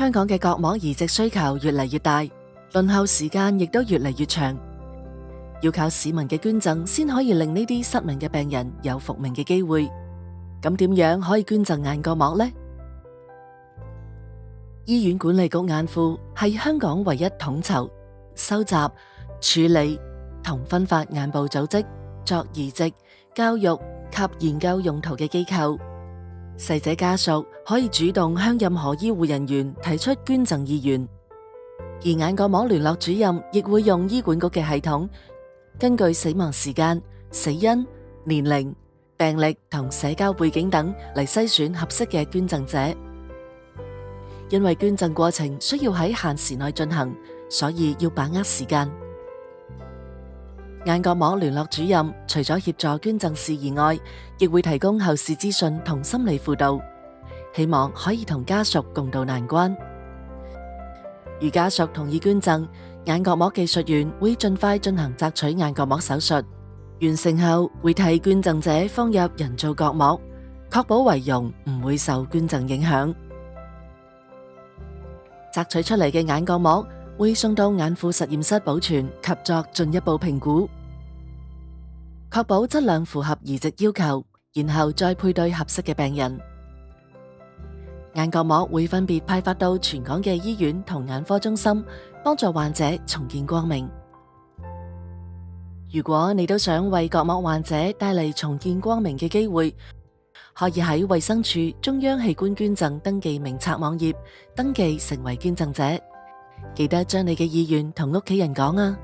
香港嘅角膜移植需求越嚟越大，輪候時間亦都越嚟越長，要靠市民嘅捐贈先可以令呢啲失明嘅病人有復明嘅機會。咁點樣可以捐贈眼角膜呢？醫院管理局眼庫係香港唯一統籌、收集、處理同分發眼部組織作移植、教育及研究用途嘅機構。逝者家屬可以主動向任何醫護人員提出捐贈意願，而眼角膜聯絡主任亦會用醫管局嘅系統，根據死亡時間、死因、年齡、病歷同社交背景等嚟篩選合適嘅捐贈者。因為捐贈過程需要喺限時內進行，所以要把握時間。眼角膜聯絡主任除咗協助捐贈事宜外，亦會提供後事資訊同心理輔導，希望可以同家屬共度難關。如家屬同意捐贈，眼角膜技術員會盡快進行摘取眼角膜手術，完成後會替捐贈者放入人造角膜，確保遺容唔會受捐贈影響。摘取出嚟嘅眼角膜會送到眼庫實驗室保存及作進一步評估，確保質量符合移植要求，然後再配對合適嘅病人。眼角膜會分別派發到全港嘅醫院同眼科中心，幫助患者重見光明。如果你都想為角膜患者帶嚟重見光明嘅機會，可以喺衛生署中央器官捐贈登記名冊網頁登記成為捐贈者，記得將你嘅意願同屋企人講啊！